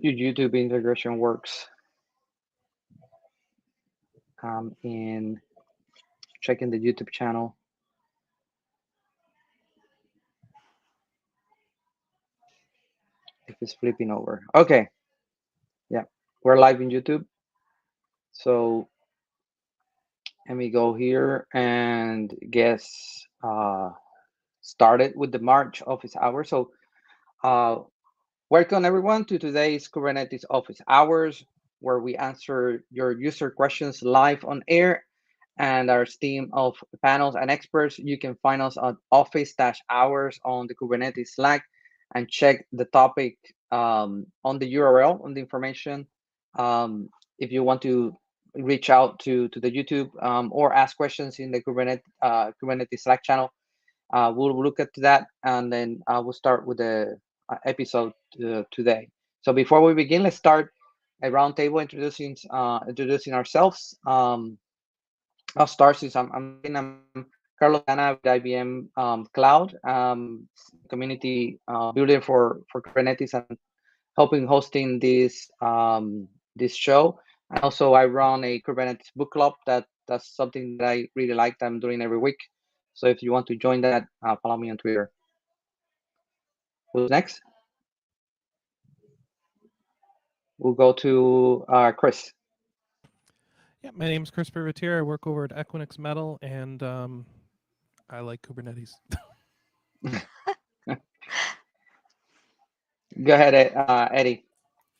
your YouTube integration works. In checking the YouTube channel. If it's flipping over. Okay. Yeah. We're live in YouTube. So let me go here and guess started with the March office hours. So uh welcome everyone to today's Kubernetes office hours, where we answer your user questions live on air and our team of panels and experts. You can find us on office-hours on the Kubernetes Slack and check the topic on the URL, on the information. If you want to reach out to the YouTube or ask questions in the Kubernetes Slack channel, we'll look at that, and then we'll start with the episode today. So before we begin, let's start a roundtable introducing ourselves. I'll start since I'm Carlos Dana with IBM Cloud, community builder for Kubernetes, and helping hosting this show. And also, I run a Kubernetes book club. That's something that I really like. That I'm doing every week. So if you want to join that, follow me on Twitter. Who's next? We'll go to Chris. Yeah, my name is Chris Privateer. I work over at Equinix Metal, and I like Kubernetes. Go ahead, Eddie.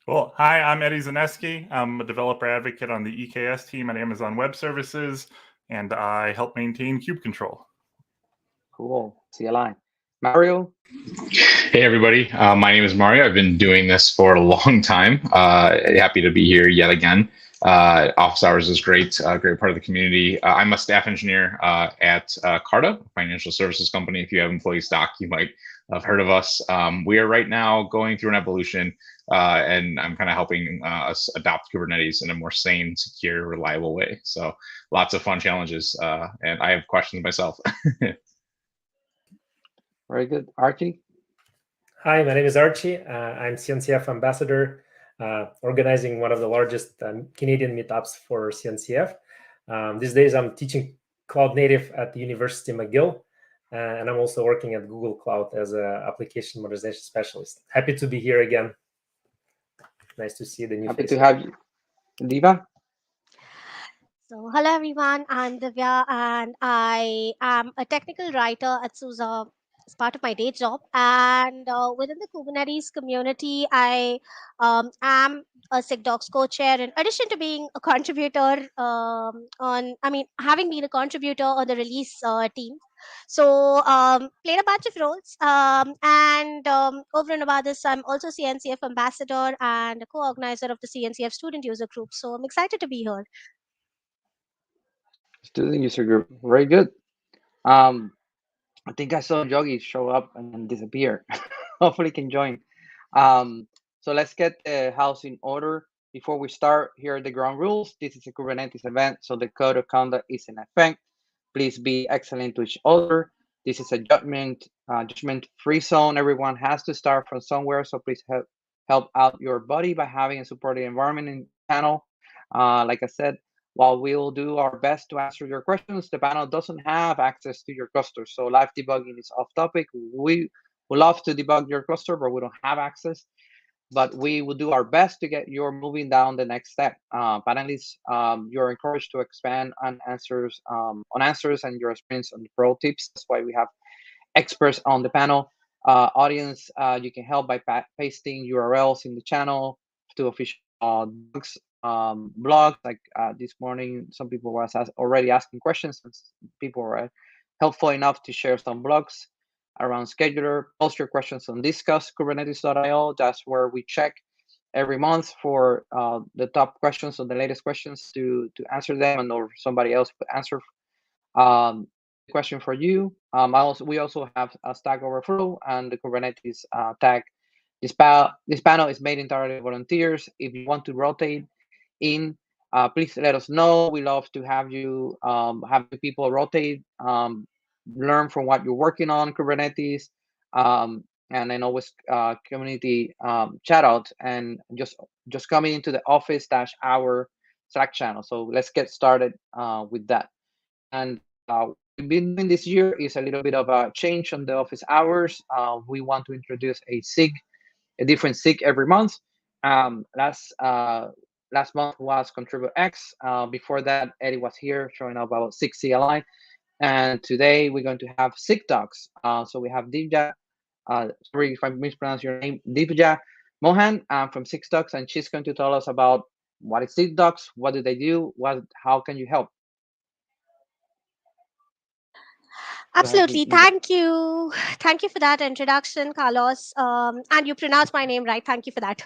Well, hi, I'm Eddie Zaneski. I'm a developer advocate on the EKS team at Amazon Web Services, and I help maintain kube control. Cool. CLI. Mario. Hey, everybody. My name is Mario. I've been doing this for a long time. Happy to be here yet again. Office Hours is great, great part of the community. I'm a staff engineer at Carta, a financial services company. If you have employee stock, you might have heard of us. We are right now going through an evolution, and I'm kind of helping us adopt Kubernetes in a more sane, secure, reliable way. So lots of fun challenges, and I have questions myself. Very good. Archie. Hi, my name is Archie. I'm CNCF ambassador, organizing one of the largest Canadian meetups for CNCF. These days, I'm teaching cloud native at the University McGill, and I'm also working at Google Cloud as an application modernization specialist. Happy to be here again. Nice to see the new Happy faces. to have you. Diva. So, hello everyone, I'm Divya and I am a technical writer at SUSE as part of my day job. And within the Kubernetes community, I am a SIG Docs co-chair in addition to being a contributor having been a contributor on the release team. So, played a bunch of roles. Over and above this, I'm also CNCF ambassador and a co-organizer of the CNCF student user group. So, I'm excited to be here. Student user group. Very good. I think I saw Yogi show up and then disappear. Hopefully, he can join. So let's get the house in order. Before we start, here are the ground rules. This is a Kubernetes event, so the code of conduct is in effect. Please be excellent to each other. This is a judgment-free zone. Everyone has to start from somewhere, so please help out your buddy by having a supportive environment in the panel. Like I said, while we'll do our best to answer your questions, the panel doesn't have access to your cluster, so live debugging is off topic. We would love to debug your cluster, but we don't have access. But we will do our best to get you moving down the next step. Panelists, you're encouraged to expand on answers and your experience on the pro tips. That's why we have experts on the panel. Audience, you can help by pasting URLs in the channel to official blogs. Like this morning, some people were already asking questions, and people were helpful enough to share some blogs around scheduler. Post your questions on discusskubernetes.io. That's where we check every month for the top questions or the latest questions to answer them, and or somebody else would answer the question for you. We also have a Stack Overflow and the Kubernetes tag. This panel is made entirely of volunteers. If you want to rotate in, please let us know. We love to have you have the people rotate, learn from what you're working on Kubernetes, and then always community chat out, and just coming into the office-hour Slack channel. So let's get started with that. And what we've been doing this year is a little bit of a change on the office hours. We want to introduce a different SIG every month. Last month was Contribute X. Before that, Eddie was here showing up about SIG CLI. And today we're going to have SIG Talks. So we have Divya, sorry if I mispronounce your name, Divya Mohan from SIG Talks, and she's going to tell us about what is SIG Talks, what do they do, how can you help? Absolutely. Thank you. Thank you for that introduction, Carlos. And you pronounced my name right. Thank you for that.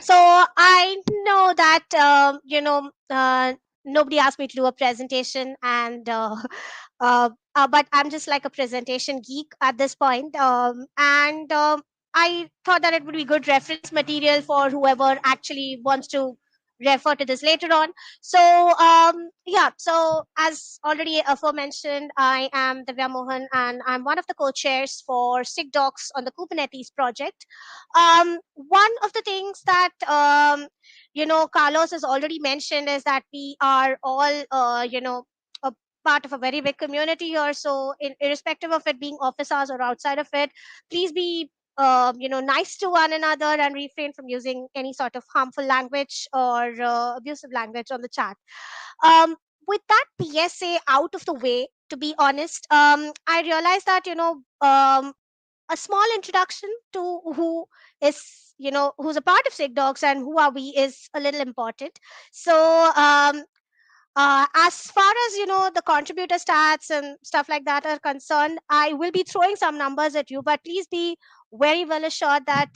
So I know that, nobody asked me to do a presentation, and but I'm just like a presentation geek at this point. And I thought that it would be good reference material for whoever actually wants to refer to this later on. So yeah, so as already aforementioned, I am Divya Mohan, and I'm one of the co-chairs for SIG Docs on the Kubernetes project. One of the things that Carlos has already mentioned is that we are all a part of a very big community here. So irrespective of it being office hours or outside of it, please be nice to one another and refrain from using any sort of harmful language or abusive language on the chat. Um, with that PSA out of the way, to be honest, I realized that a small introduction to who is who's a part of SIG Dogs and who are we is a little important. So as far as the contributor stats and stuff like that are concerned, I will be throwing some numbers at you, but please be very well assured that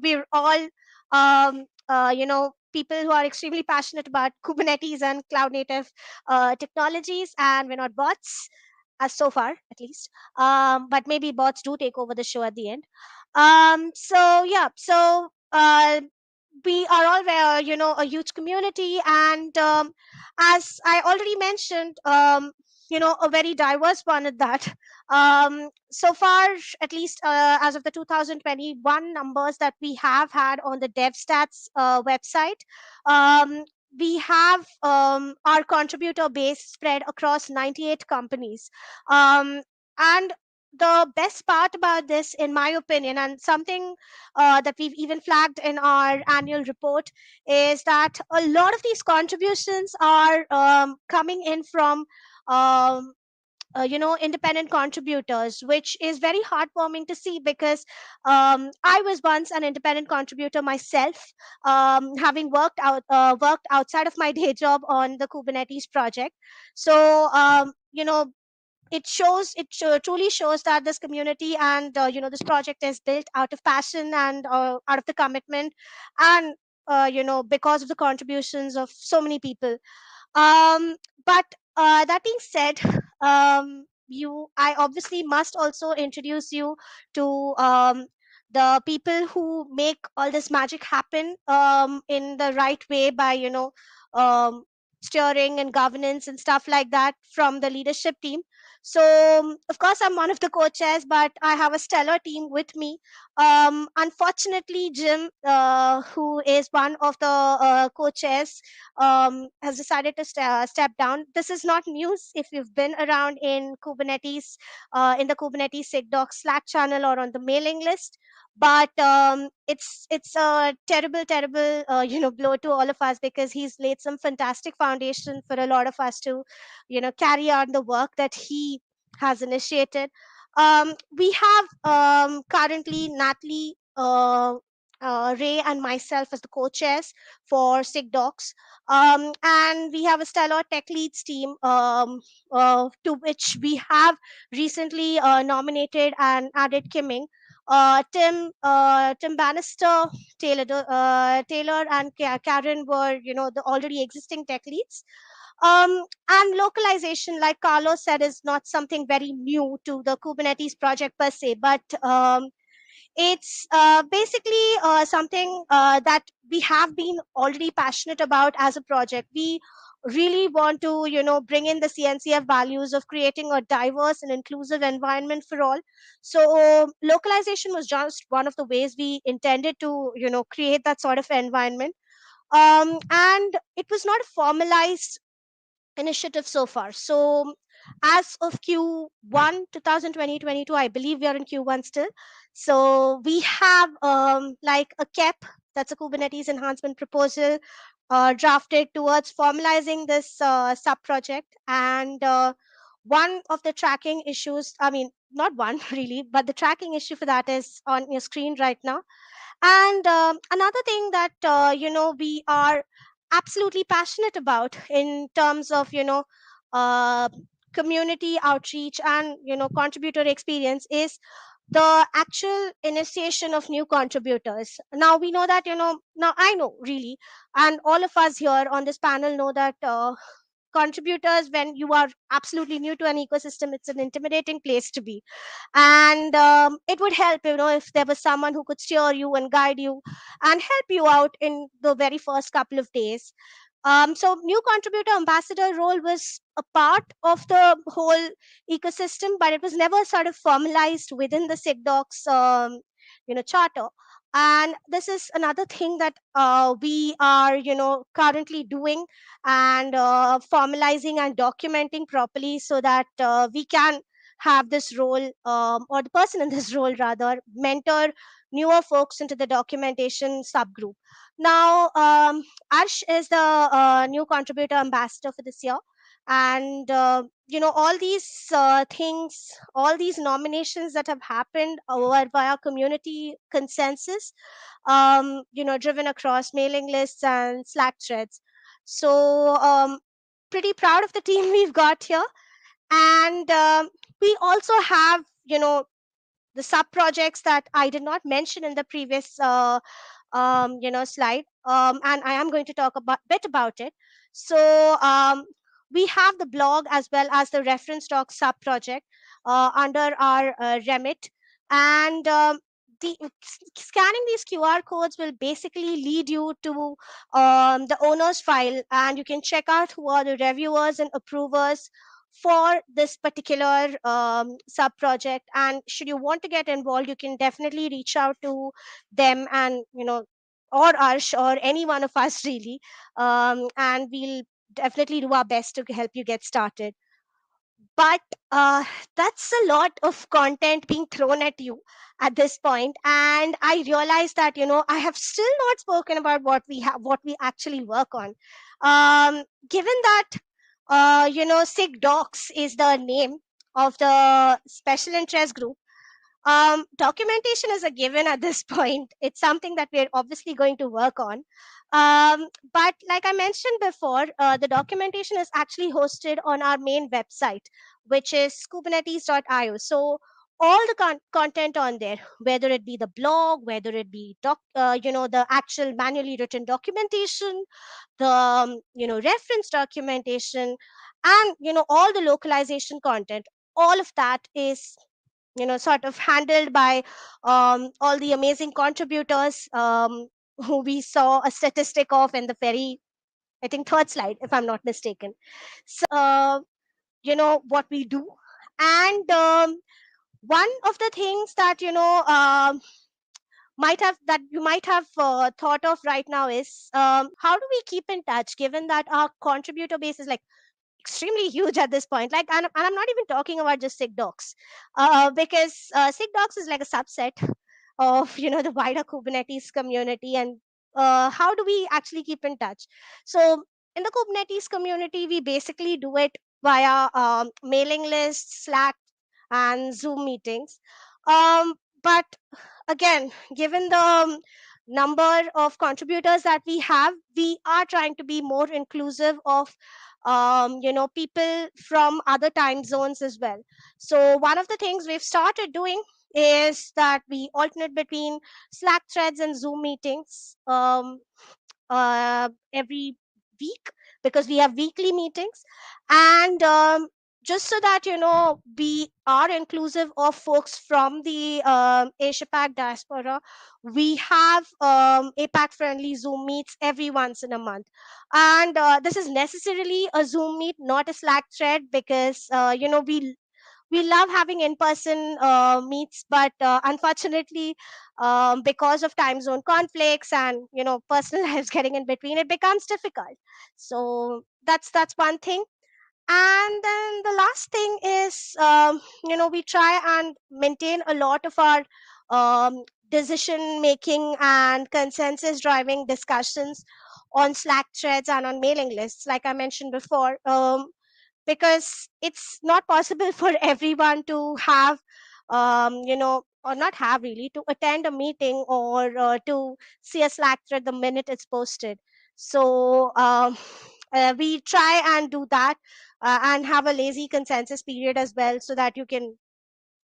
we're all people who are extremely passionate about Kubernetes and cloud native technologies, and we're not bots, as so far at least. But maybe bots do take over the show at the end. So yeah, so we are all a huge community, and as I already mentioned, a very diverse one at that. So far, at least as of the 2021 numbers that we have had on the DevStats website, we have our contributor base spread across 98 companies. And the best part about this, in my opinion, and something that we've even flagged in our annual report, is that a lot of these contributions are coming in from independent contributors, which is very heartwarming to see, because I was once an independent contributor myself, having worked outside of my day job on the Kubernetes project. So it truly shows that this community and this project is built out of passion and out of the commitment, and because of the contributions of so many people. But that being said, I obviously must also introduce you to the people who make all this magic happen in the right way, by um, steering and governance and stuff like that from the leadership team. So of course, I'm one of the co-chairs, but I have a stellar team with me. Unfortunately, Jim, who is one of the co-chairs, has decided to step down. This is not news if you've been around in Kubernetes, in the Kubernetes SIGDoc Slack channel or on the mailing list. But it's a terrible blow to all of us, because he's laid some fantastic foundation for a lot of us to carry on the work that he has initiated. We have currently Natalie, Ray, and myself as the co-chairs for SIG Docs. And we have a stellar tech leads team, to which we have recently nominated and added Kimming. Tim Bannister, Taylor, and Karen were the already existing tech leads. And localization, like Carlos said, is not something very new to the Kubernetes project per se, but it's basically something that we have been already passionate about as a project. We really want to, bring in the CNCF values of creating a diverse and inclusive environment for all. So localization was just one of the ways we intended to, create that sort of environment. And it was not a formalized initiative so far. So as of Q1 2020-22, I believe we are in Q1 still. So we have like a KEP, that's a Kubernetes enhancement proposal, drafted towards formalizing this sub project. And one of the tracking issues, I mean, not one really, but the tracking issue for that is on your screen right now. And another thing that we are absolutely passionate about in terms of uh, community outreach and contributor experience is the actual initiation of new contributors. Now we know that now I know really, and all of us here on this panel know that contributors, when you are absolutely new to an ecosystem, it's an intimidating place to be. And it would help if there was someone who could steer you and guide you and help you out in the very first couple of days. So new contributor ambassador role was a part of the whole ecosystem, but it was never sort of formalized within the SIGDocs charter. And this is another thing that we are currently doing and formalizing and documenting properly, so that we can have this role, or the person in this role rather, mentor newer folks into the documentation subgroup. Now Arsh is the new contributor ambassador for this year. And all these things, all these nominations that have happened over via community consensus, driven across mailing lists and Slack threads. So pretty proud of the team we've got here. And we also have the sub projects that I did not mention in the previous slide, and I am going to talk a bit about it. So we have the blog as well as the reference doc sub project under our remit. And scanning these QR codes will basically lead you to the owner's file, and you can check out who are the reviewers and approvers for this particular sub project. And should you want to get involved, you can definitely reach out to them, and or Arsh or any one of us really, and we'll definitely do our best to help you get started. But that's a lot of content being thrown at you at this point, and I realized that I have still not spoken about what we actually work on. Given that SIG Docs is the name of the special interest group, documentation is a given at this point. It's something that we're obviously going to work on. But like I mentioned before, the documentation is actually hosted on our main website, which is kubernetes.io. So all the content on there, whether it be the blog, whether it be the actual manually written documentation, the reference documentation, and all the localization content, all of that is sort of handled by all the amazing contributors, who we saw a statistic of in the very, I think, third slide, if I'm not mistaken. So what we do. And one of the things that you might have thought of right now is, how do we keep in touch, given that our contributor base is like extremely huge at this point. Like, and I'm not even talking about just SIGDocs, because SIGDocs is like a subset of the wider Kubernetes community. And how do we actually keep in touch? So in the Kubernetes community, we basically do it via mailing lists, Slack, and Zoom meetings. But again, given the number of contributors that we have, we are trying to be more inclusive of people from other time zones as well. So one of the things we've started doing is that we alternate between Slack threads and Zoom meetings every week, because we have weekly meetings. And just so that we are inclusive of folks from the Asia Pac diaspora, we have APAC friendly Zoom meets every once in a month, and this is necessarily a Zoom meet, not a Slack thread, because we love having in-person meets, but unfortunately, because of time zone conflicts and personal lives getting in between, it becomes difficult. So that's one thing. And then the last thing is, we try and maintain a lot of our decision making and consensus driving discussions on Slack threads and on mailing lists, like I mentioned before, because it's not possible for everyone to have, or not have really, to attend a meeting or to see a Slack thread the minute it's posted. So we try and do that, and have a lazy consensus period as well, so that you can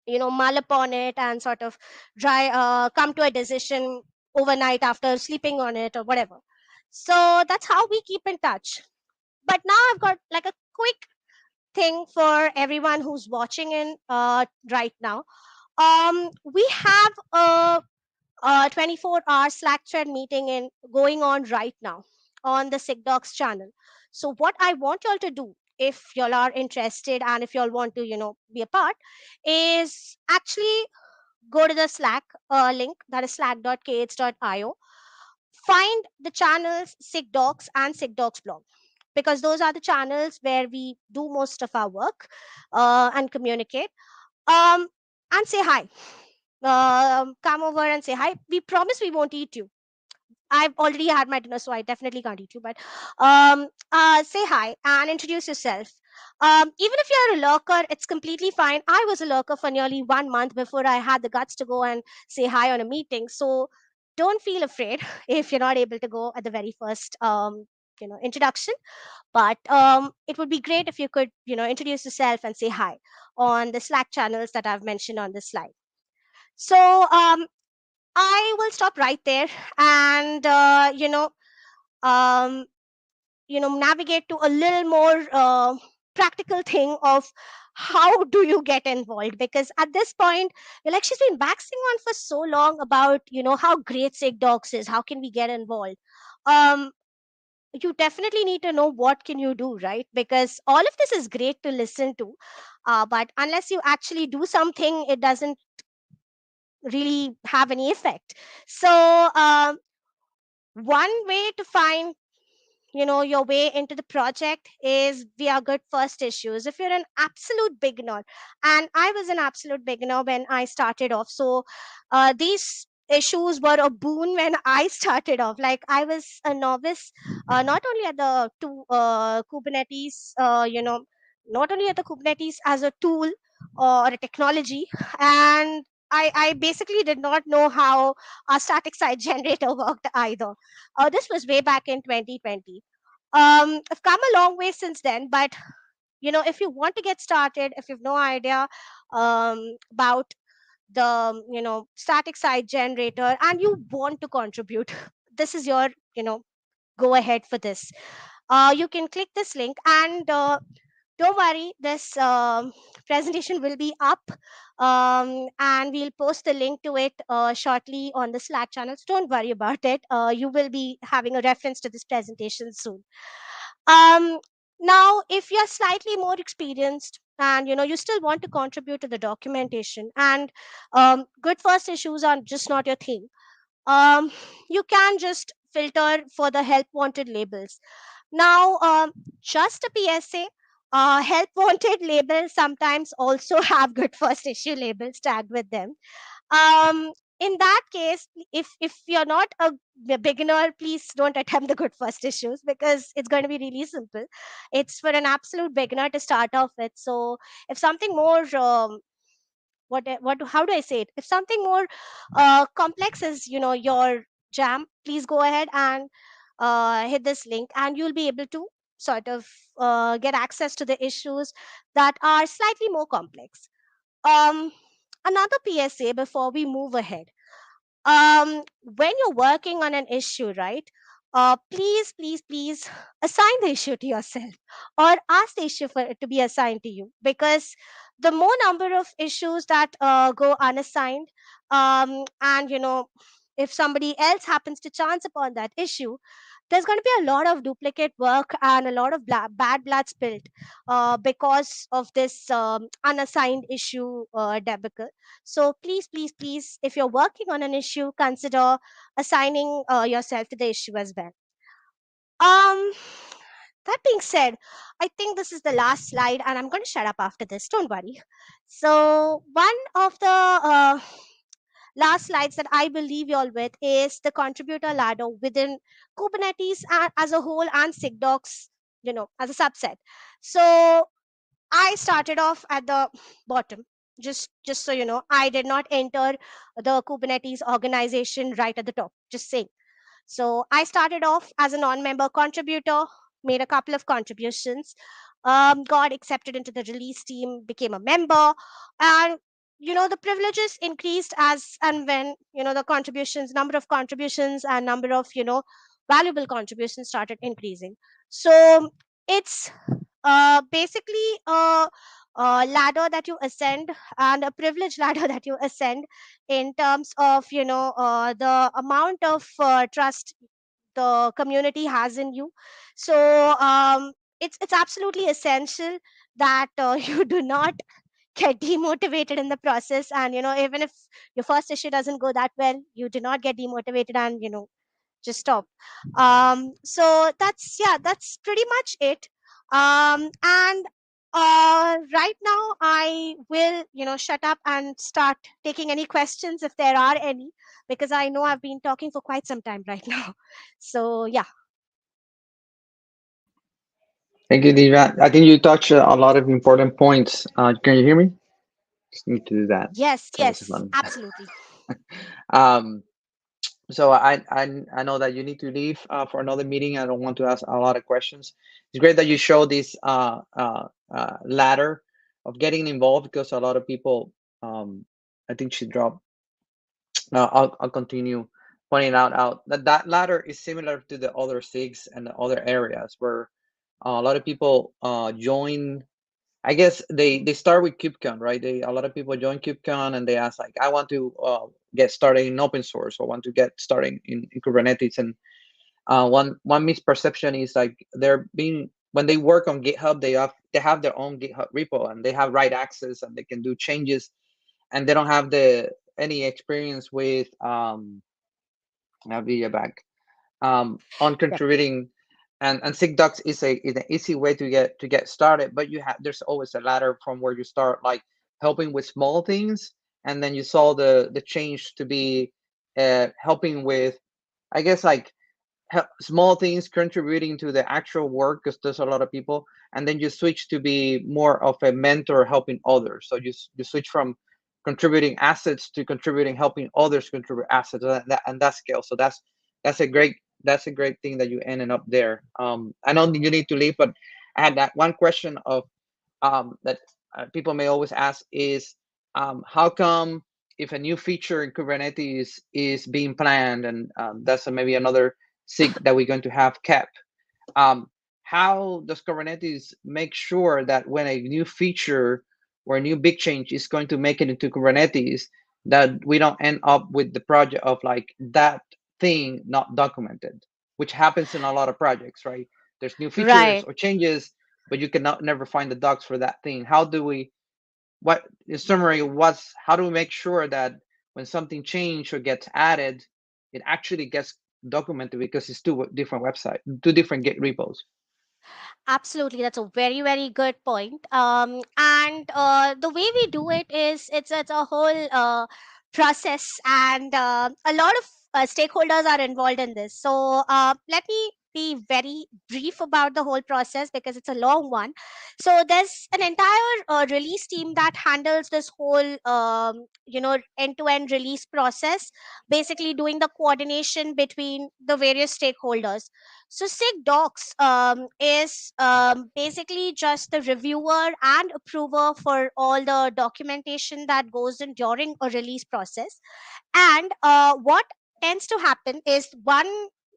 mull upon it and sort of come to a decision overnight after sleeping on it or whatever. So that's how we keep in touch. But now I've got like a quick thing for everyone who's watching in right now. We have a 24-hour Slack thread meeting in going on right now on the SIGDocs channel. So what I want y'all to do, if y'all are interested and if y'all want to be a part, is actually go to the Slack link, that is slack.kh.io. Find the channels SIGDocs and SIGDocs blog, because those are the channels where we do most of our work and communicate. um, and say hi. Come over and say hi. We promise we won't eat you. I've already had my dinner, so I definitely can't eat you. But say hi and introduce yourself. Even if you're a lurker, it's completely fine. I was a lurker for nearly 1 month before I had the guts to go and say hi on a meeting. So don't feel afraid if you're not able to go at the very first introduction. But it would be great if you could introduce yourself and say hi on the Slack channels that I've mentioned on this slide. So I will stop right there and um, navigate to a little more practical thing of how do you get involved, because at this point you're like, she's been waxing on for so long about how great SIGDocs is, how can we get involved. um, you definitely need to know what can you do, right? Because all of this is great to listen to, but unless you actually do something, it doesn't really have any effect. So one way to find your way into the project is via good first issues. If you're an absolute beginner, and I was an absolute beginner when I started off, so these issues were a boon when I started off. Like, I was a novice, not only at the Kubernetes, not only at the Kubernetes as a tool or a technology, and I basically did not know how a static site generator worked either. This was way back in 2020. I've come a long way since then, but if you want to get started, if you've no idea about the static site generator and you want to contribute, this is your go ahead for this. You can click this link, and don't worry, this presentation will be up, and we'll post the link to it shortly on the Slack channels. Don't worry about it. You will be having a reference to this presentation soon. um, Now, if you're slightly more experienced and you still want to contribute to the documentation, and good first issues are just not your thing, um, you can just filter for the help wanted labels. Now, just a PSA, help wanted labels sometimes also have good first issue labels tagged with them. um in that case, if you're not a beginner, please don't attempt the good first issues, because it's going to be really simple. It's for an absolute beginner to start off with. So if something more what how do I say it, if something more complex is your jam, please go ahead and hit this link, and you'll be able to sort of get access to the issues that are slightly more complex. um Another PSA before we move ahead: when you're working on an issue, right, please assign the issue to yourself, or ask the issue for it to be assigned to you, because the more number of issues that go unassigned, and if somebody else happens to chance upon that issue, there's going to be a lot of duplicate work and a lot of bad blood spilled because of this unassigned issue debacle. So please, if you're working on an issue, consider assigning yourself to the issue as well. um that being said, I think this is the last slide, and I'm going to shut up after this, don't worry. So one of the last slides that I will leave you all with is the contributor ladder within Kubernetes as a whole, and SIG docs, as a subset. So I started off at the bottom. Just so you know, I did not enter the Kubernetes organization right at the top. Just saying. So I started off as a non-member contributor, made a couple of contributions, got accepted into the release team, became a member, and the privileges increased as and when the number of contributions and number of valuable contributions started increasing. So it's basically a ladder that you ascend, and a privilege ladder that you ascend, in terms of the amount of trust the community has in you. So it's absolutely essential that you do not get demotivated in the process, and even if your first issue doesn't go that well, you do not get demotivated and just stop. So that's pretty much it. And right now I will shut up and start taking any questions if there are any, because I know I've been talking for quite some time right now. So yeah. Thank you, Divya. I think you touched a lot of important points. Can you hear me? Just need to do that. Yes, It's always yes, fun. absolutely. Um, so I know that you need to leave for another meeting. I don't want to ask a lot of questions. It's great that you show this ladder of getting involved, because a lot of people, I think she dropped. I'll continue pointing out that ladder is similar to the other SIGs and the other areas where a lot of people join. I guess they start with KubeCon, right? A lot of people join KubeCon and they ask, like, I want to get started in open source, or want to get started in Kubernetes. And one misperception is, like, when they work on GitHub, they have their own GitHub repo, and they have write access, and they can do changes, and they don't have any experience with I'll be back on contributing. And SIGDocs is an easy way to get started, but there's always a ladder from where you start, like helping with small things, and then you saw the change to be helping with, I guess, like small things, contributing to the actual work, because there's a lot of people, and then you switch to be more of a mentor helping others. So you switch from contributing assets to contributing helping others contribute assets, and that scale. So that's a great thing that you ended up there. I know you need to leave, but I had that one question of that people may always ask is, how come if a new feature in Kubernetes is being planned, and that's maybe another SIG that we're going to have kept, how does Kubernetes make sure that when a new feature or a new big change is going to make it into Kubernetes, that we don't end up with the project of, like, that thing not documented, which happens in a lot of projects, right? There's new features Right. or changes, but you cannot never find the docs for that thing. How do we, what in summary, how do we make sure that when something changes or gets added, it actually gets documented, because it's two different Git repos? Absolutely, that's a very, very good point. And the way we do it is it's a whole process, and a lot of stakeholders are involved in this. So let me be very brief about the whole process, because it's a long one. So there's an entire release team that handles this whole end-to-end release process, basically doing the coordination between the various stakeholders. So SIG Docs is basically just the reviewer and approver for all the documentation that goes in during a release process. And what tends to happen is, one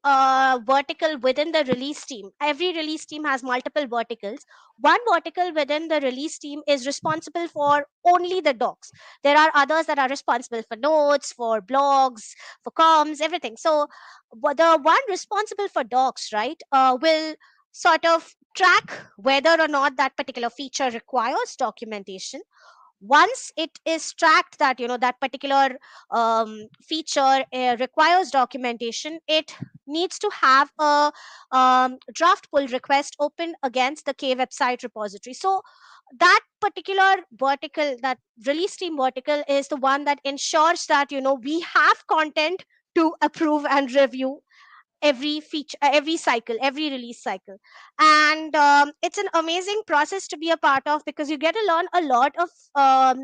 vertical within the release team. Every release team has multiple verticals. One vertical within the release team is responsible for only the docs. There are others that are responsible for notes, for blogs, for comms, everything. So the one responsible for docs, right, will sort of track whether or not that particular feature requires documentation. Once it is tracked that that particular feature requires documentation, it needs to have a draft pull request open against the K website repository. So that particular vertical, that release team vertical, is the one that ensures that we have content to approve and review every feature, every cycle, every release cycle. And it's an amazing process to be a part of, because you get to learn a lot of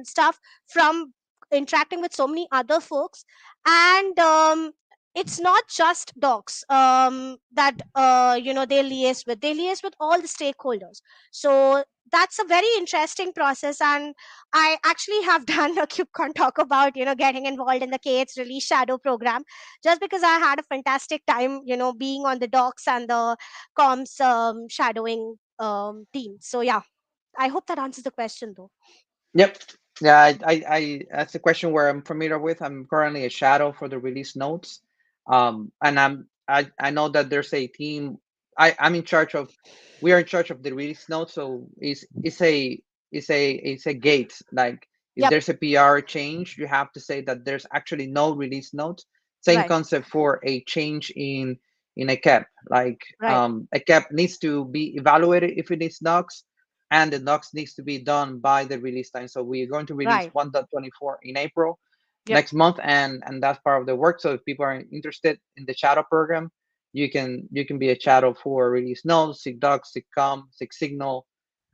stuff from interacting with so many other folks. And it's not just docs that they liaise with all the stakeholders. So that's a very interesting process. And I actually have done a KubeCon talk about getting involved in the KH release shadow program, just because I had a fantastic time, being on the docs and the comms shadowing team. So yeah, I hope that answers the question though. Yep. Yeah, that's a question where I'm familiar with. I'm currently a shadow for the release notes. And I know that there's a team. I'm in charge of, we are in charge of the release notes. So it's a gate. Like if Yep. there's a PR change, you have to say that there's actually no release notes. Same Right. concept for a change in a cap. Like Right. a cap needs to be evaluated if it needs docs, and the docs needs to be done by the release time. So we're going to release Right. 1.24 in April Yep. next month, and that's part of the work. So if people are interested in the shadow program, you can be a shadow for release notes, SIG docs, SIG com, SIG signal,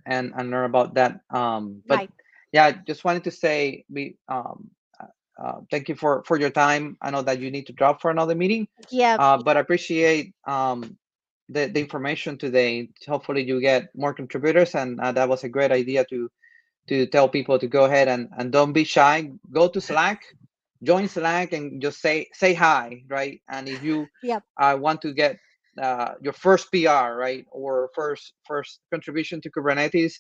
and learn about that. But Right. yeah, I just wanted to say thank you for your time. I know that you need to drop for another meeting, Yep. but I appreciate the information today. Hopefully you get more contributors, and that was a great idea to tell people to go ahead and don't be shy. Go to Slack, join Slack, and just say hi, right? And if you Yep. want to get your first PR, right, or first contribution to Kubernetes,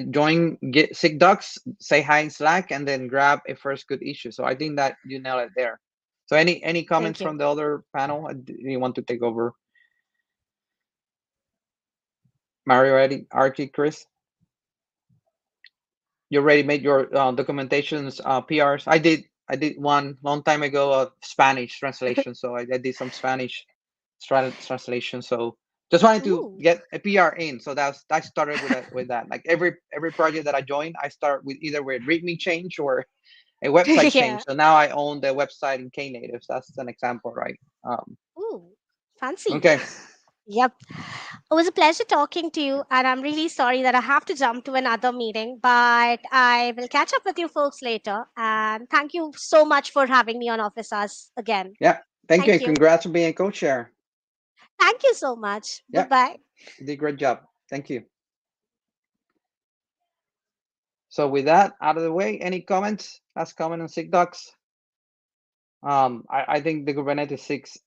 join get SIG docs, say hi in Slack, and then grab a first good issue. So I think that you nailed it there. So any Thank comments you. from the other panel? You want to take over? Mario, Eddie, Archie, Chris, you already made your documentations, PRs. I did one long time ago of Spanish translation, so I did some Spanish translation. So just wanted to Ooh. get a PR in. So I started with that. Like every project that I join, I start with either with README change or a website Yeah. change. So now I own the website in Knative. That's an example, right? Ooh. Fancy. Okay. Yep. It was a pleasure talking to you, and I'm really sorry that I have to jump to another meeting, but I will catch up with you folks later. And thank you so much for having me on Office Hours again. Yeah. Thank you, Thank and you. congrats on being a co-chair. Thank you so much. Bye Yeah, bye. you did a great job. Thank you. So with that out of the way, any comments? Last comment on SIGDocs? I think the Kubernetes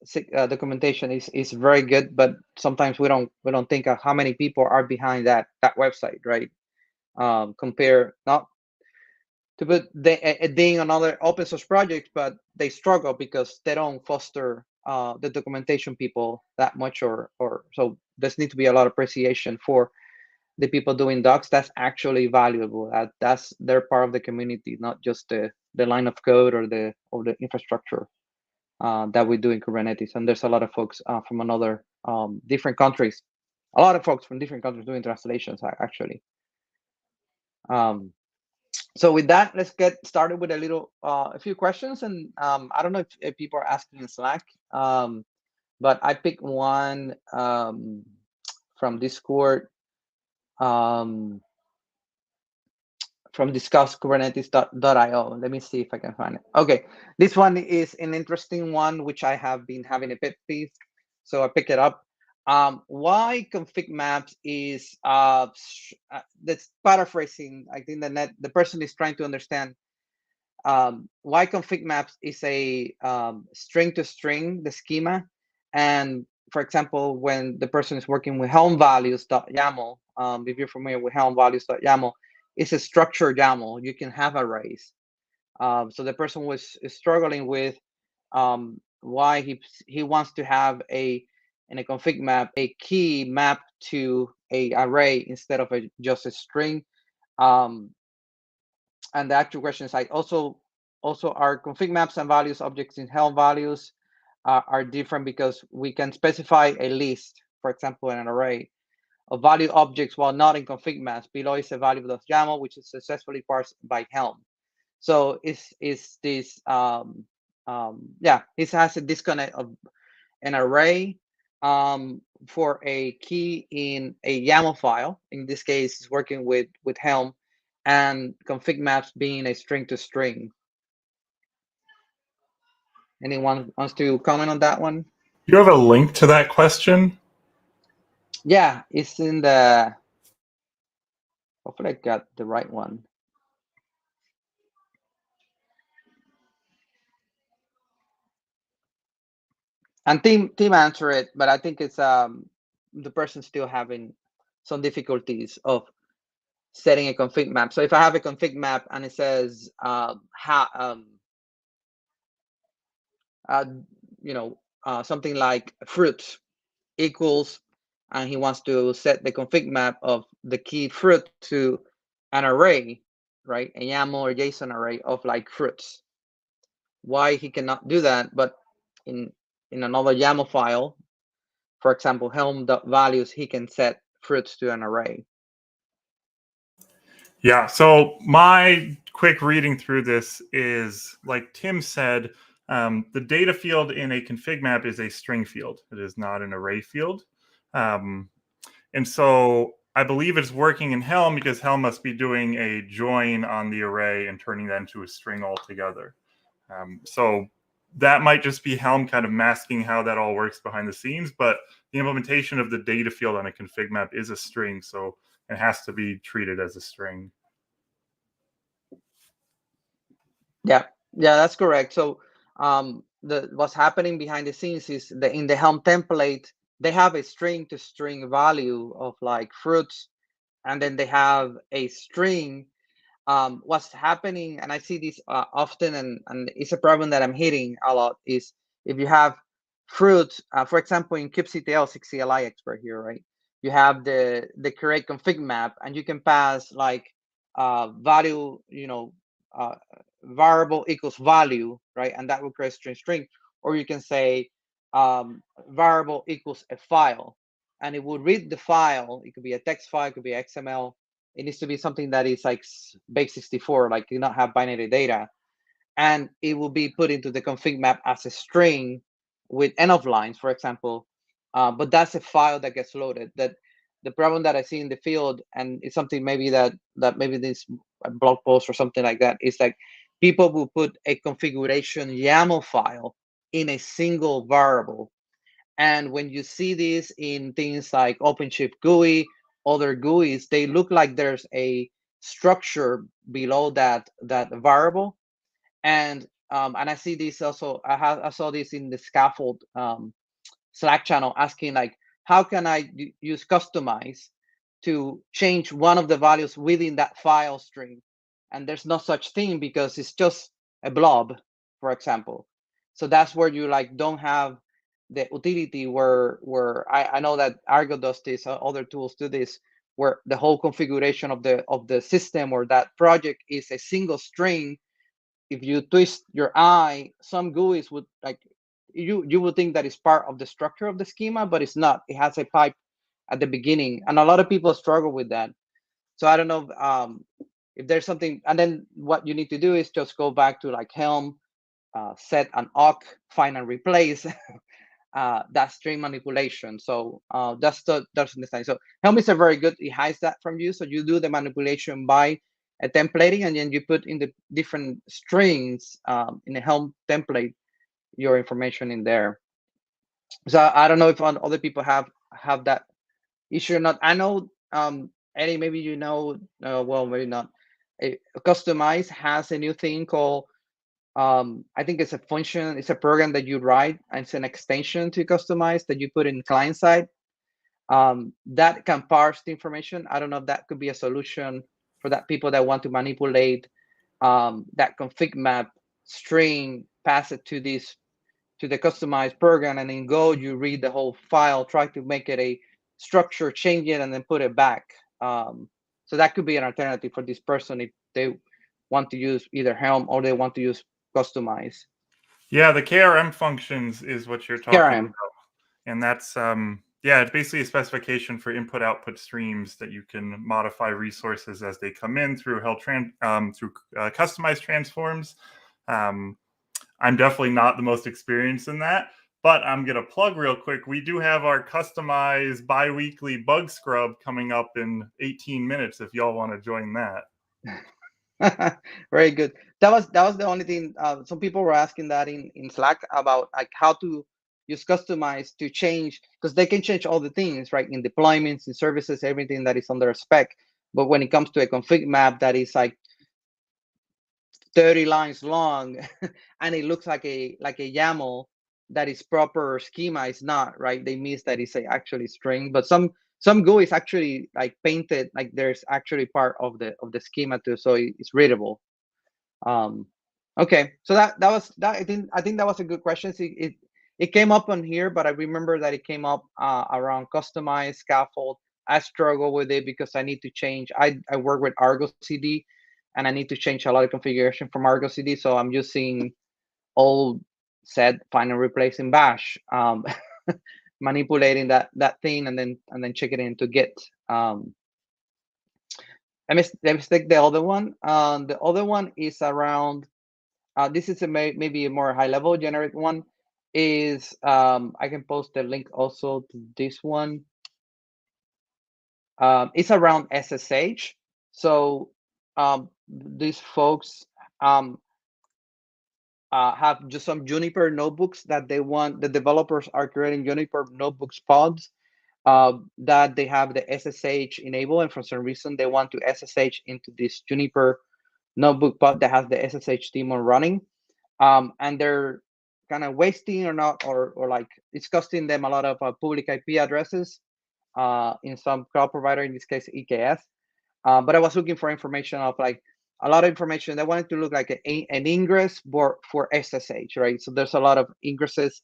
6 documentation is very good, but sometimes we don't think of how many people are behind that website, right? Compare not to put being another open source project, but they struggle because they don't foster the documentation people that much, or so there's need to be a lot of appreciation for the people doing docs. That's actually valuable. That's they're part of the community, not just the line of code or the infrastructure that we do in Kubernetes. And there's a lot of folks from another different countries, a lot of folks from different countries doing translations actually. Um, so with that, let's get started with a few questions. And I don't know if people are asking in Slack, but I picked one from Discord. From discusskubernetes.io. Let me see if I can find it. Okay, this one is an interesting one, which I have been having a pet peeve, so I pick it up. Why config maps is that's paraphrasing. I think the person is trying to understand why config maps is a string to string the schema, And for example, when the person is working with Helm values.yaml, if you're familiar with Helm values.yaml, it's a structured YAML. You can have arrays. So the person was struggling with why he wants to have in a config map a key map to a array instead of just a string. And the actual question is like also our config maps and values objects in Helm values are different because we can specify a list, for example, in an array of value objects while not in config maps. Below is a value.yaml, which is successfully parsed by Helm. So is this yeah, it has a disconnect of an array for a key in a YAML file. In this case, it's working with Helm, and config maps being a string to string. Anyone wants to comment on that one? Do you have a link to that question? Yeah, it's in the. Hopefully, I got the right one. And team answer it, but I think it's the person still having some difficulties of setting a config map. So if I have a config map and it says something like fruit equals, and he wants to set the config map of the key fruit to an array, right? A YAML or JSON array of like fruits. Why he cannot do that, but in another YAML file, for example, helm.values, he can set fruits to an array. Yeah, so my quick reading through this is, like Tim said, the data field in a config map is a string field. It is not an array field. And so I believe it's working in Helm because Helm must be doing a join on the array and turning that into a string altogether. So that might just be Helm kind of masking how that all works behind the scenes, but the implementation of the data field on a config map is a string, so it has to be treated as a string. Yeah, that's correct. So what's happening behind the scenes is in the Helm template, they have a string to string value of like fruits, and then they have a string. What's happening, and I see this often, and it's a problem that I'm hitting a lot, is if you have fruits, for example, in kubectl 6CLI expert here, right? You have the correct config map, and you can pass like value, variable equals value, right? And that will create string, or you can say variable equals a file, and it will read the file. It could be a text file, it could be XML. It needs to be something that is like base64, like you not have binary data, and it will be put into the config map as a string with end of lines, for example. But that's a file that gets loaded. That the problem that I see in the field, and it's something maybe that maybe this blog post or something like that, is like people will put a configuration YAML file in a single variable. And when you see this in things like OpenShift GUI, other GUIs, they look like there's a structure below that variable. And I see this also. I saw this in the Scaffold Slack channel, asking like, how can I use customize to change one of the values within that file string? And there's no such thing because it's just a blob, for example. So that's where you like don't have the utility where I know that Argo does this, other tools do this, where the whole configuration of the system or that project is a single string. If you twist your eye, some GUIs would like you would think that it's part of the structure of the schema, but it's not. It has a pipe at the beginning, and a lot of people struggle with that. So I don't know if there's something. And then what you need to do is just go back to like Helm, set an awk, find and replace that string manipulation. So that's the thing. So Helm is a very good. It hides that from you. So you do the manipulation by a templating, and then you put in the different strings in the Helm template your information in there. So I don't know if other people have that issue or not. I know Eddie, maybe well, maybe not. Customize has a new thing called I think it's a function, it's a program that you write, and it's an extension to customize that you put in client side. That can parse the information. I don't know if that could be a solution for that people that want to manipulate that config map string, pass it to the customized program, and in Go you read the whole file, try to make it a structure, change it, and then put it back. So that could be an alternative for this person if they want to use either Helm or they want to use customize. Yeah, the KRM functions is what you're talking KRM. about, and that's yeah, it's basically a specification for input-output streams that you can modify resources as they come in through customized transforms. I'm definitely not the most experienced in that, but I'm going to plug real quick. We do have our customized bi-weekly bug scrub coming up in 18 minutes if y'all want to join that. Very good. That was the only thing. Some people were asking that in Slack about like how to use customize to change, because they can change all the things, right? In deployments, in services, everything that is on their spec. But when it comes to a config map that is like 30 lines long and it looks like a YAML that is proper schema, is not, right? They miss that it's actually string, but some Go is actually like painted, like there's actually part of the schema too, so it's readable. Okay, so that was that. I think that was a good question. So it came up on here, but I remember that it came up around customized scaffold. I struggle with it because I need to change. I work with Argo CD, and I need to change a lot of configuration from Argo CD. So I'm using old set find and replace in Bash, manipulating that thing, and then check it into Git. Let me take the other one. The other one is around. This is maybe a more high level generic one. Is I can post the link also to this one. It's around SSH. So these folks have just some Juniper notebooks that they want. The developers are creating Juniper notebooks pods that they have the SSH enabled, and for some reason they want to SSH into this Juniper notebook pod that has the SSH daemon running. And they're kind of wasting or not, or like it's costing them a lot of public IP addresses in some cloud provider, in this case EKS. But I was looking for information of like a lot of information. They wanted to look like an ingress for SSH, right? So there's a lot of ingresses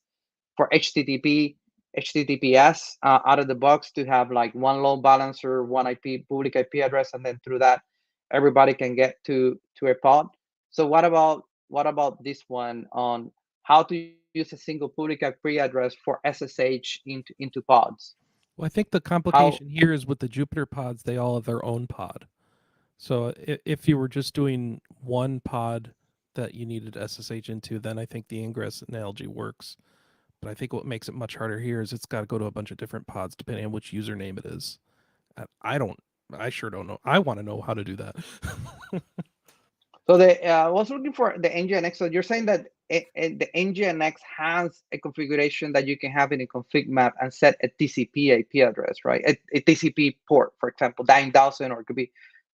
for HTTP, HTTPS out of the box to have like one load balancer, one IP, public IP address, and then through that, everybody can get to a pod. So what about this one on how to use a single public IP address for SSH into pods? Well, I think the How complication here is with the Jupyter pods, they all have their own pod. So if you were just doing one pod that you needed SSH into, then I think the ingress analogy works. But I think what makes it much harder here is it's got to go to a bunch of different pods depending on which username it is. I sure don't know. I want to know how to do that. So I was looking for the NGINX. So you're saying that the NGINX has a configuration that you can have in a config map and set a TCP IP address, right? A TCP port, for example, 9,000, or it could be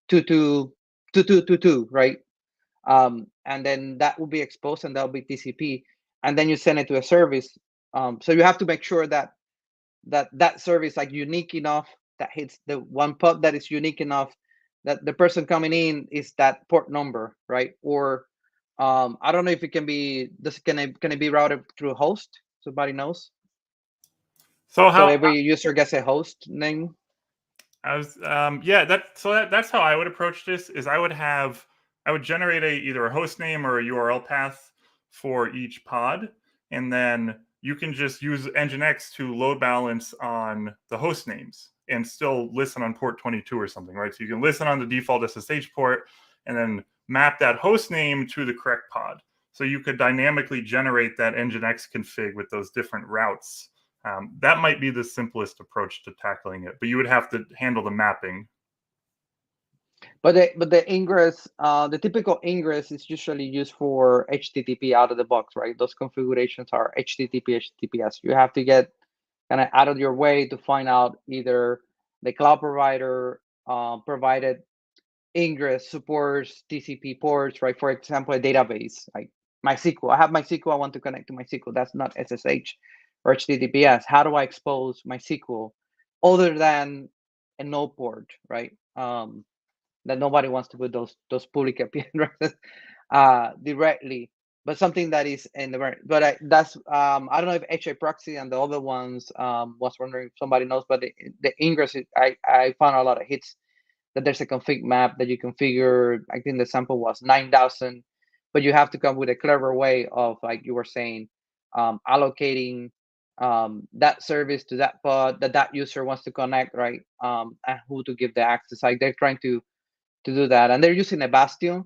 2222, right? And then that will be exposed, and that will be TCP, and then you send it to a service. So you have to make sure that service like unique enough, that hits the one port that is unique enough that the person coming in is that port number, right? Or I don't know if it can be this, can it be routed through a host? Somebody knows? So So how every user gets a host name. I was yeah, that's how I would approach this. Is I would generate either a host name or a URL path for each pod, and then you can just use Nginx to load balance on the host names and still listen on port 22 or something, right? So you can listen on the default SSH port and then map that host name to the correct pod. So you could dynamically generate that Nginx config with those different routes. That might be the simplest approach to tackling it, but you would have to handle the mapping. But the ingress, the typical ingress is usually used for HTTP out of the box, right? Those configurations are HTTP, HTTPS. You have to get kind of out of your way to find out either the cloud provider provided ingress supports TCP ports, right? For example, a database, like MySQL. I have MySQL. I want to connect to MySQL. That's not SSH or HTTPS. How do I expose MySQL other than a node port, right? That nobody wants to put those public IP addresses directly, but something that is in the but that's I don't know if HA proxy and the other ones was wondering if somebody knows, but the ingress I found a lot of hits that there's a config map that you configure. I think the sample was 9,000, but you have to come with a clever way of, like you were saying, allocating that service to that pod that user wants to connect, right? And who to give the access. Like they're trying to do that, and they're using a bastion.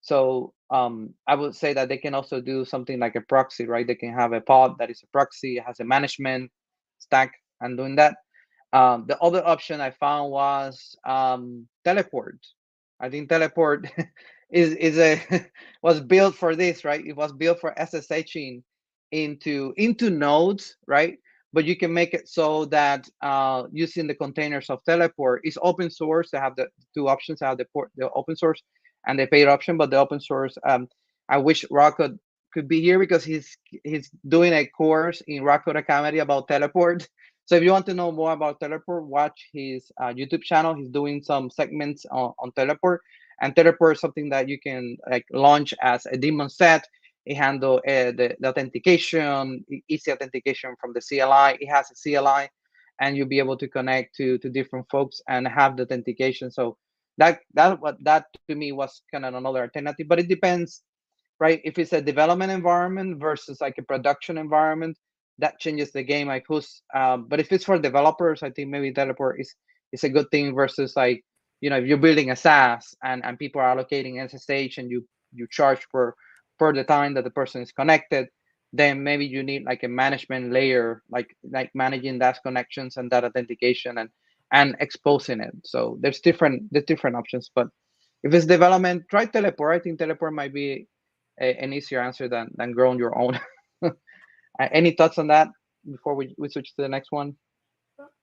So I would say that they can also do something like a proxy, right? They can have a pod that is a proxy, has a management stack, and doing that. The other option I found was teleport. I think teleport is a was built for this, right? It was built for SSHing into nodes, right? But you can make it so that using the containers of teleport is open source. They have the two options. They have the open source and the paid option, but the open source. I wish Rocco could be here because he's doing a course in Rocco Academy about teleport. So if you want to know more about teleport, watch his YouTube channel. He's doing some segments on teleport, and teleport is something that you can like launch as a daemon set. It handle the authentication, easy authentication from the CLI. It has a CLI, and you'll be able to connect to different folks and have the authentication. So that to me was kind of another alternative, but it depends, right? If it's a development environment versus like a production environment, that changes the game. Like but if it's for developers, I think maybe teleport is a good thing versus like, if you're building a SaaS and people are allocating SSH and you charge for the time that the person is connected, then maybe you need like a management layer, like managing that connections and that authentication and exposing it. So there's different options, but if it's development, try teleport. I think teleport might be an easier answer than growing your own. Any thoughts on that before we switch to the next one?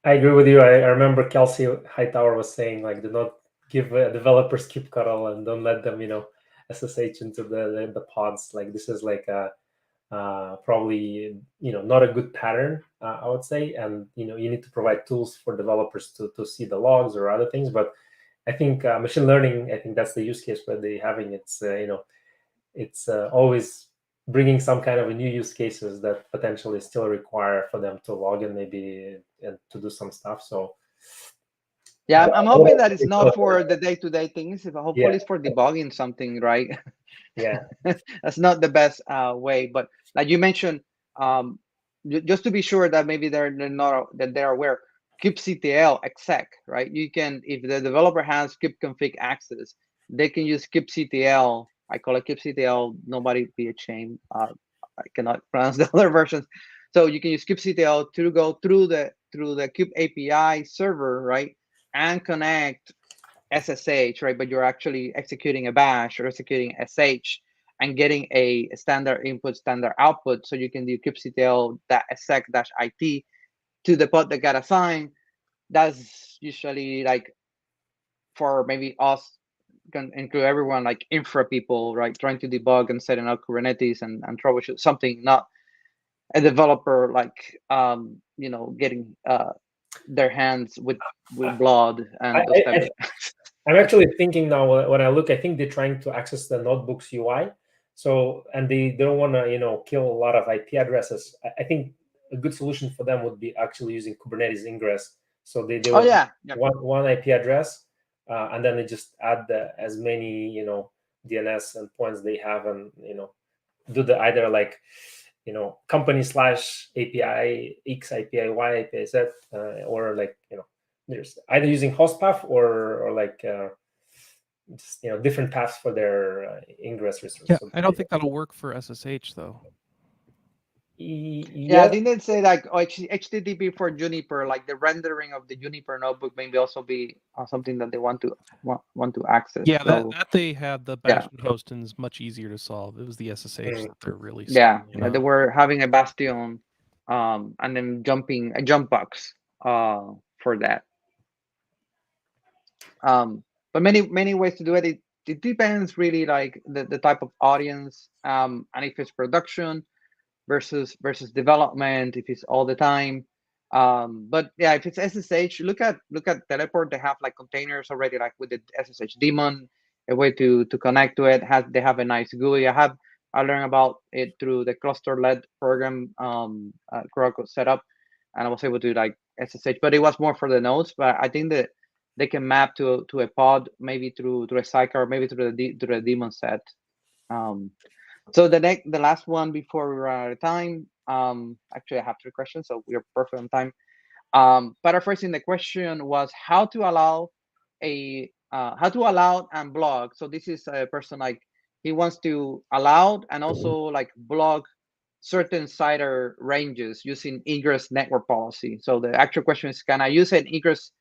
I agree with you. I remember Kelsey Hightower was saying, like, do not give developers kubectl and don't let them, SSH into the pods. Like, this is like probably not a good pattern, I would say. And you need to provide tools for developers to see the logs or other things. But I think machine learning, I think that's the use case where they're having. It's always bringing some kind of a new use cases that potentially still require for them to log in maybe and to do some stuff. So yeah, I'm hoping that it's not for the day-to-day things. Hopefully it's for debugging something, right? Yeah. That's not the best way, but like you mentioned, just to be sure that maybe they're aware, kubectl exec, right? You can, if the developer has kubectl access, they can use kubectl. I call it kubectl. Nobody be ashamed. I cannot pronounce the other versions. So you can use kubectl to go through the kube API server, right, and connect SSH, right? But you're actually executing a bash or executing SH and getting a standard input, standard output. So you can do kubectl-exec-it to the pod that got assigned. That's usually like for maybe us, can include everyone, like infra people, right? Trying to debug and setting up Kubernetes and troubleshoot something, not a developer like getting their hands with blood and those type of I'm actually thinking now when I look, I think they're trying to access the notebook's UI. So, and they don't want to, kill a lot of IP addresses. I think a good solution for them would be actually using Kubernetes ingress. So they oh yeah, yep. one IP address, and then they just add as many, DNS endpoints they have, and do the either like company / API X API Y API Z, or like there's either using host path or like just different paths for their ingress resource. Yeah, So I don't think that'll work for SSH though. Yeah, I think they'd say like HTTP for Juniper, like the rendering of the Juniper notebook maybe also be something that they want to access. Yeah, so, that they had the Bastion hosting is much easier to solve. It was the SSH that they're really they were having a bastion, and then a jump box for that. But many ways to do it. it depends really, like the type of audience, and if it's production versus development, if it's all the time. But yeah, if it's SSH, look at Teleport. They have like containers already, like with the SSH daemon, a way to connect to it. They have a nice GUI. I learned about it through the cluster led program, Kuroko setup, and I was able to like SSH, but it was more for the nodes. But I think that they can map to a pod, maybe through a sidecar, maybe through the daemon set. So the last one before we run out of time. Actually, I have 3 questions, so we are perfect on time. Paraphrasing the question was how to allow and block. So this is a person like he wants to allow and also like block certain CIDR ranges using egress network policy. So the actual question is, can I use an egress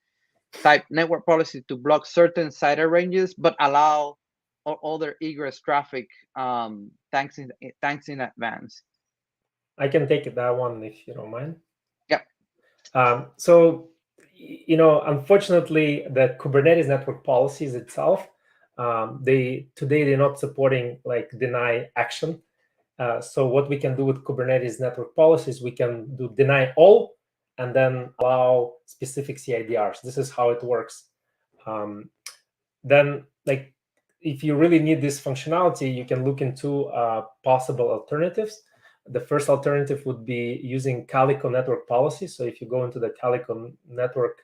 type network policy to block certain CIDR ranges, but allow or other egress traffic, thanks in advance? I can take that one if you don't mind. Yeah. So, unfortunately, the Kubernetes network policies itself, they're not supporting like deny action. So what we can do with Kubernetes network policies, we can do deny all and then allow specific CIDRs. This is how it works. Then, like, if you really need this functionality, you can look into possible alternatives. The first alternative would be using Calico network policy. So if you go into the Calico network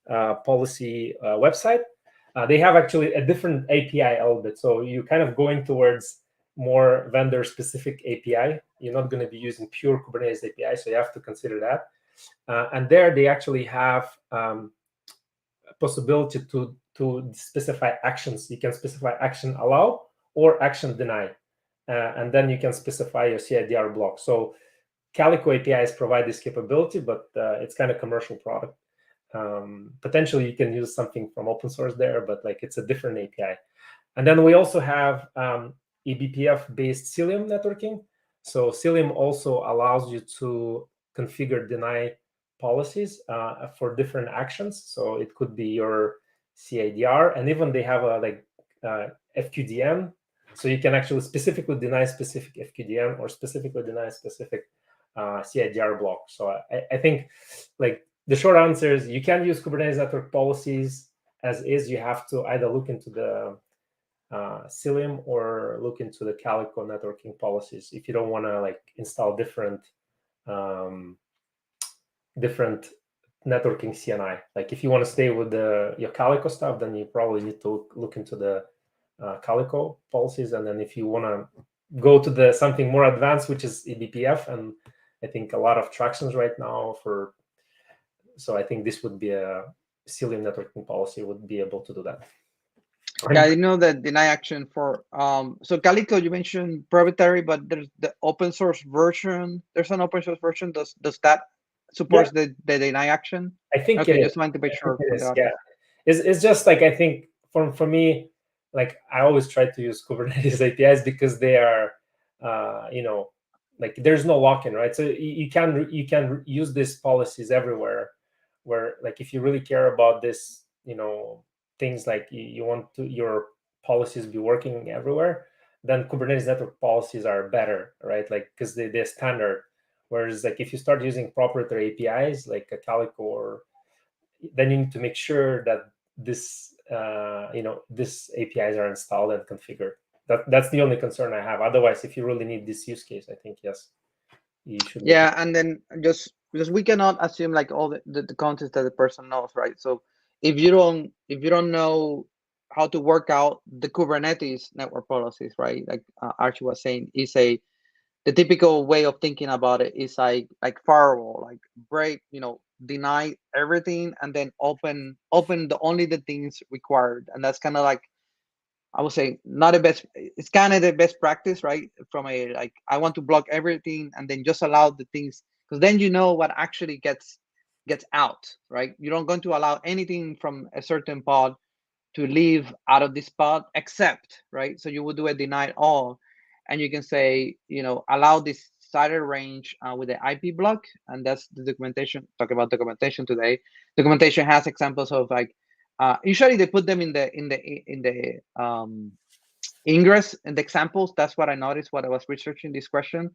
policy website, they have actually a different API a little bit. So you're kind of going towards more vendor-specific API. You're not going to be using pure Kubernetes API, so you have to consider that. And there they actually have a possibility to specify actions. You can specify action allow or action deny. And then you can specify your CIDR block. So Calico APIs provide this capability, but it's kind of commercial product. Potentially you can use something from open source there, but like it's a different API. And then we also have eBPF-based Cilium networking. So Cilium also allows you to configure deny policies for different actions. So it could be your CIDR, and even they have a FQDN. So you can actually specifically deny specific FQDN or specifically deny specific CIDR block. So I think like the short answer is you can use Kubernetes network policies as is. You have to either look into the Cilium or look into the Calico networking policies if you don't want to like install different networking CNI. Like if you want to stay with your Calico stuff, then you probably need to look into the Calico policies. And then if you want to go to something more advanced, which is eBPF, and I think a lot of tractions right now so I think this would be a Cilium networking policy would be able to do that. Yeah, I know that deny action for so Calico, you mentioned proprietary, but there's the open source version. There's an open source version. Does that support the deny action? I think okay. Just wanted to make sure. Yeah, it's just like I think for me, like I always try to use Kubernetes APIs because they are, like there's no lock-in, right? So you can use these policies everywhere. Where like if you really care about this, things like you want your policies be working everywhere, then Kubernetes network policies are better, right? Like because they're standard. Whereas like if you start using proprietary APIs like a Calico, then you need to make sure that this APIs are installed and configured. That's the only concern I have. Otherwise, if you really need this use case, I think yes, you should. Yeah, and then just because we cannot assume like all the content that the person knows, right? So if you don't know how to work out the Kubernetes network policies, right? Like Archie was saying, the typical way of thinking about it is like firewall, like break, deny everything and then open only the things required, and that's kind of like, I would say, not the best. It's kind of the best practice, right? From a like, I want to block everything and then just allow the things, because then you know what actually gets out, right? You're not going to allow anything from a certain pod to leave out of this pod except, right? So you would do a deny all, and you can say, allow this CIDR range with the IP block, and that's the documentation. Talk about documentation today. Documentation has examples of like, usually they put them in the ingress and the examples. That's what I noticed when I was researching this question.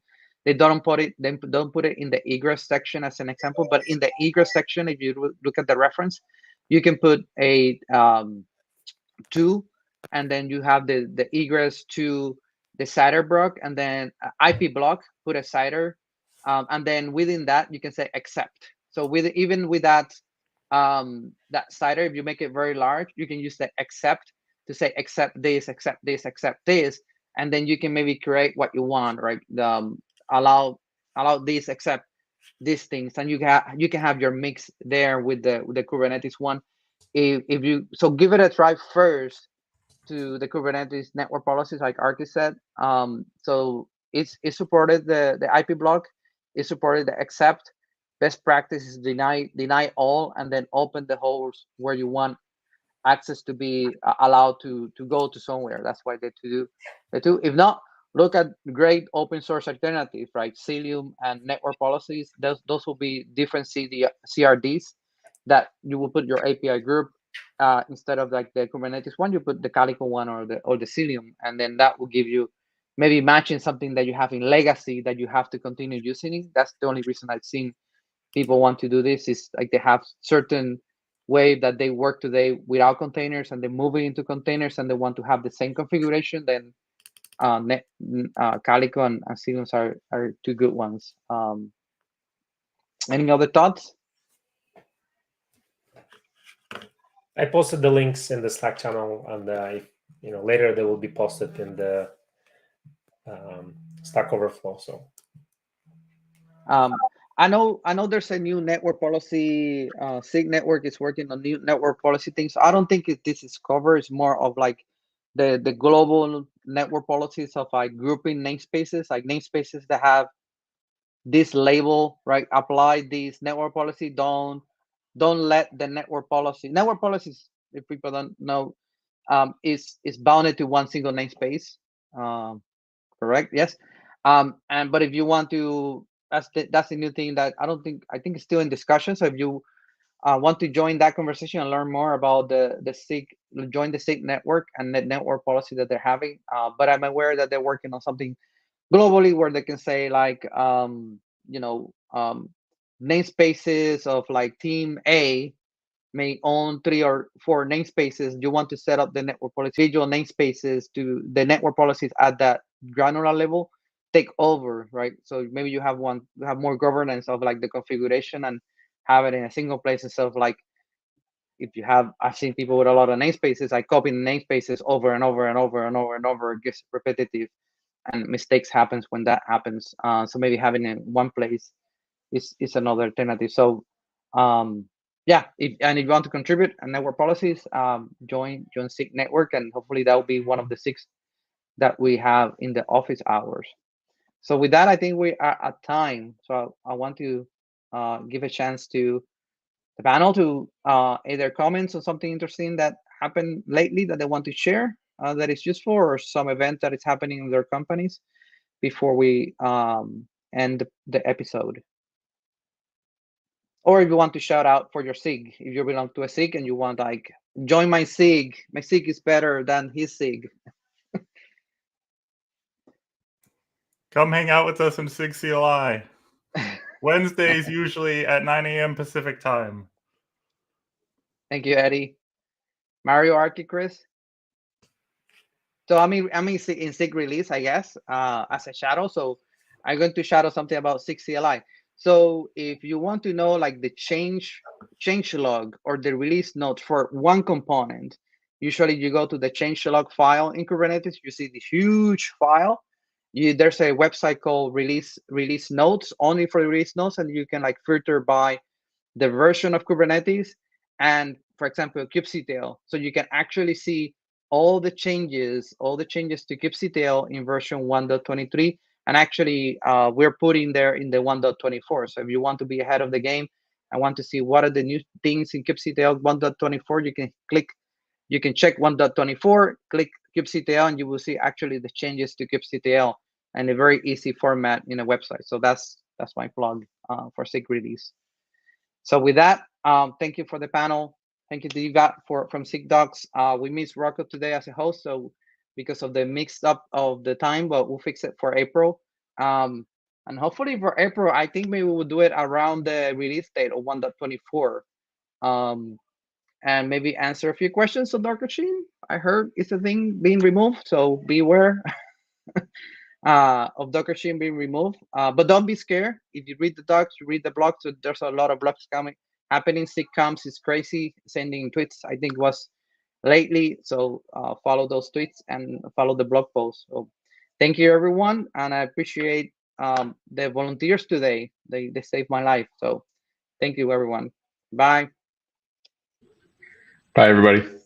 They don't put it in the egress section as an example, but in the egress section, if you look at the reference, you can put a to, and then you have the egress to the CIDR block, and then IP block, put a CIDR, and then within that you can say accept. So even with that that CIDR, if you make it very large, you can use the accept to say accept this, accept this, accept this, and then you can maybe create what you want, right? Allow this, accept these things, and you can have your mix there with the Kubernetes one. If you so give it a try first to the Kubernetes network policies, like Arki said. So it supported the IP block, it supported the accept. Best practice is deny all, and then open the holes where you want access to be allowed to go to somewhere. That's why they do the two. If not, look at great open source alternatives, right? Cilium and network policies. Those will be different CRDs that you will put your API group. Instead of like the Kubernetes one, you put the Calico one or the Cilium, and then that will give you maybe matching something that you have in legacy that you have to continue using. That's the only reason I've seen people want to do this, is like they have certain way that they work today without containers, and they move it into containers, and they want to have the same configuration. Then Calico and Cilium are two good ones. Any other thoughts? I posted the links in the Slack channel, and later they will be posted in the Stack Overflow. So I know there's a new network policy. SIG network is working on new network policy things. So I don't think this is covered. It's more of like the global network policies of like grouping namespaces, like namespaces that have this label, right? Apply this network policy. Don't let the network policies, if people don't know, is bounded to one single namespace. Correct? Yes. But if you want to, that's the new thing that I think it's still in discussion. So if you want to join that conversation and learn more about the SIG, join the SIG network and the network policy that they're having. But I'm aware that they're working on something globally where they can say like namespaces of like team A may own 3 or 4 namespaces. You want to set up the network policy, individual namespaces to the network policies at that granular level take over, right? So maybe you have more governance of like the configuration and have it in a single place instead of like, if you have, I've seen people with a lot of namespaces, like copying namespaces over and over and over and over and over, it gets repetitive and mistakes happens when that happens. So maybe having it in one place is another alternative. So yeah, if you want to contribute and network policies, join SIG network, and hopefully that will be one of the 6 that we have in the office hours. So with that, I think we are at time. So I want to give a chance to the panel to either comments on something interesting that happened lately that they want to share that is useful, or some event that is happening in their companies before we end the episode. Or if you want to shout out for your SIG, if you belong to a SIG and you want like, join my SIG is better than his SIG. Come hang out with us in SIG CLI. Wednesdays, usually at 9 a.m. Pacific time. Thank you, Eddie. Mario, Archie, Chris. So in SIG release, I guess, as a shadow. So I'm going to shadow something about SIG CLI. So if you want to know like the change log or the release notes for one component, usually you go to the change log file in Kubernetes. You see this huge file. There's a website called release notes, only for release notes, and you can like filter by the version of Kubernetes and, for example, kubectl. So you can actually see all the changes to kubectl in version 1.23. And actually, we're putting there in the 1.24. So if you want to be ahead of the game and want to see what are the new things in kubectl 1.24, you can check 1.24, click kubectl, and you will see actually the changes to kubectl in a very easy format in a website. So that's my plug for SIG release. So with that, thank you for the panel. Thank you to Eva from SIG Docs. We miss Rocco today as a host, so because of the mixed up of the time, but we'll fix it for April. And hopefully for April, I think maybe we'll do it around the release date of 1.24. And maybe answer a few questions on Docker Sheen. I heard it's a thing being removed, so beware of Docker Sheen being removed. But don't be scared. If you read the docs, you read the blogs, so there's a lot of blogs happening. SIG comes is crazy, sending tweets, I think was lately. So follow those tweets and follow the blog posts. So thank you, everyone. And I appreciate the volunteers today. They saved my life. So thank you, everyone. Bye. Bye, everybody.